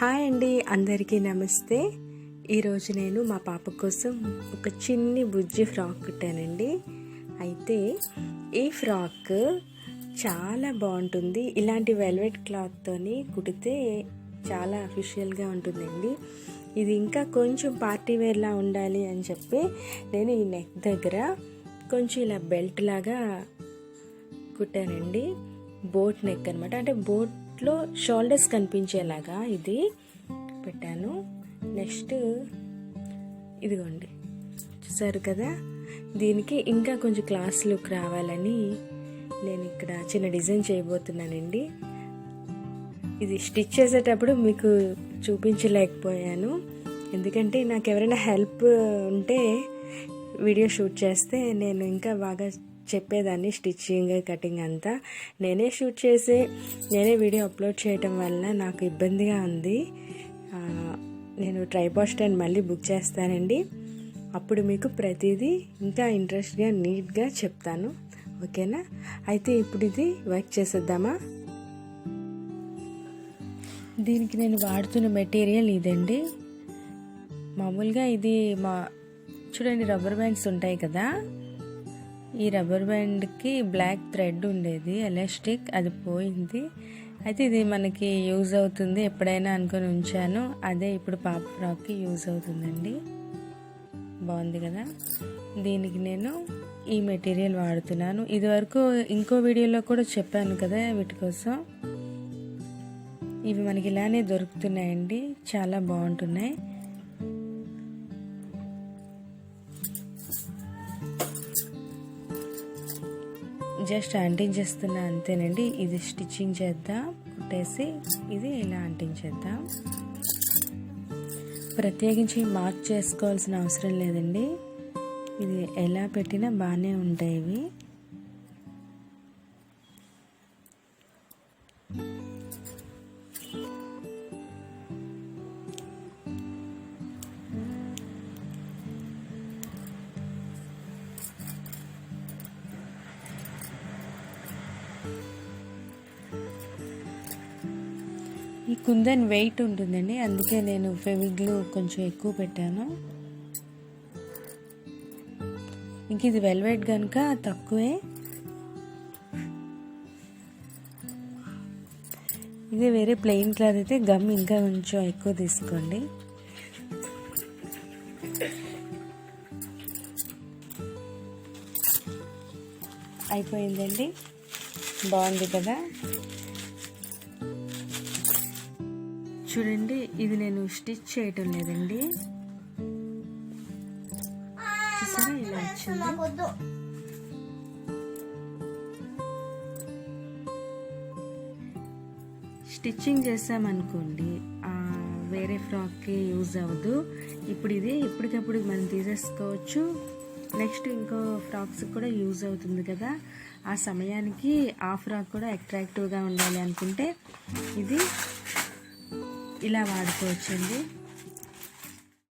Hi అండి, అందరికీ నమస్తే. ఈరోజు నేను మా పాప కోసం ఒక చిన్ని బుజ్జి ఫ్రాక్ కుట్టానండి. అయితే ఈ ఫ్రాక్ చాలా బాగుంటుంది. ఇలాంటి వెల్వెట్ క్లాత్తోని కుడితే చాలా అఫీషియల్గా ఉంటుందండి. ఇది ఇంకా కొంచెం పార్టీ వేర్లా ఉండాలి అని చెప్పి నేను ఈ నెక్ దగ్గర కొంచెం ఇలా బెల్ట్ లాగా కుట్టానండి. బోట్ నెక్ అనమాట. అంటే బోట్లో షోల్డర్స్ కనిపించేలాగా ఇది పెట్టాను. నెక్స్ట్ ఇదిగోండి, చూసారు కదా. దీనికి ఇంకా కొంచెం క్లాస్ లుక్ రావాలని నేను ఇక్కడ చిన్న డిజైన్ చేయబోతున్నానండి. ఇది స్టిచ్ చేసేటప్పుడు మీకు చూపించలేకపోయాను, ఎందుకంటే నాకు ఎవరైనా హెల్ప్ ఉంటే వీడియో షూట్ చేస్తే నేను ఇంకా బాగా చెప్పేదాన్ని. స్టిచ్చింగ్, కటింగ్ అంతా నేనే షూట్ చేసి నేనే వీడియో అప్లోడ్ చేయటం వల్ల నాకు ఇబ్బందిగా ఉంది. నేను ట్రైపాడ్ స్టాండ్ మళ్ళీ బుక్ చేస్తానండి. అప్పుడు మీకు ప్రతిదీ ఇంకా ఇంట్రెస్ట్గా నీట్గా చెప్తాను, ఓకేనా? అయితే ఇప్పుడు ఇది వర్క్ చేసేద్దామా. దీనికి నేను వాడుతున్న మెటీరియల్ ఇదండి. మామూలుగా ఇది చూడండి, రబ్బర్ బ్యాండ్స్ ఉంటాయి కదా. ఈ రబ్బర్ బ్యాండ్కి బ్లాక్ థ్రెడ్ ఉండేది, ఎలాస్టిక్, అది పోయింది. అయితే ఇది మనకి యూజ్ అవుతుంది ఎప్పుడైనా అనుకొని ఉంచాను. అదే ఇప్పుడు పాప ఫ్రాక్కి యూజ్ అవుతుందండి. బాగుంది కదా. దీనికి నేను ఈ మెటీరియల్ వాడుతున్నాను. ఇదివరకు ఇంకో వీడియోలో కూడా చెప్పాను కదా వీటి కోసం. ఇవి మనకి ఇలానే దొరుకుతున్నాయండి, చాలా బాగుంటున్నాయి. జస్ట్ అంటించేస్తున్నా అంతేనండి. ఇది స్టిచ్చింగ్ చేద్దాం, కుట్టేసి ఇది ఇలా అంటించేద్దాం. ప్రత్యేకించి మార్క్ చేసుకోవాల్సిన అవసరం లేదండి. ఇది ఎలా పెట్టినా బాగానే ఉంటాయి ఇవి. ఈ కుందన్ వెయిట్ ఉంటుందండి, అందుకే నేను ఫెవిగ్లూ కొంచెం ఎక్కువ పెట్టాను. ఇంక ఇది వెల్వెట్ కనుక తక్కువే. ఇదే వేరే ప్లెయిన్ క్లాత్ అయితే గమ్ ఇంకా కొంచెం ఎక్కువ తీసుకోండి. అయిపోయిందండి, బాగుంది కదా. చూడండి, ఇది నేను స్టిచ్ చేయటం లేదండి. చూసారా ఇలా వచ్చింది. స్టిచ్చింగ్ చేసామనుకోండి వేరే ఫ్రాక్కి యూజ్ అవ్వదు. ఇప్పుడు ఇది ఎప్పటికప్పుడు మనం తీసేసుకోవచ్చు. నెక్స్ట్ ఇంకో ఫ్రాక్స్ కూడా యూజ్ అవుతుంది కదా. ఆ సమయానికి ఆ ఫ్రాక్ కూడా అట్రాక్టివ్గా ఉండాలి అనుకుంటే ఇది ఇలా వాడుకోవచ్చండి.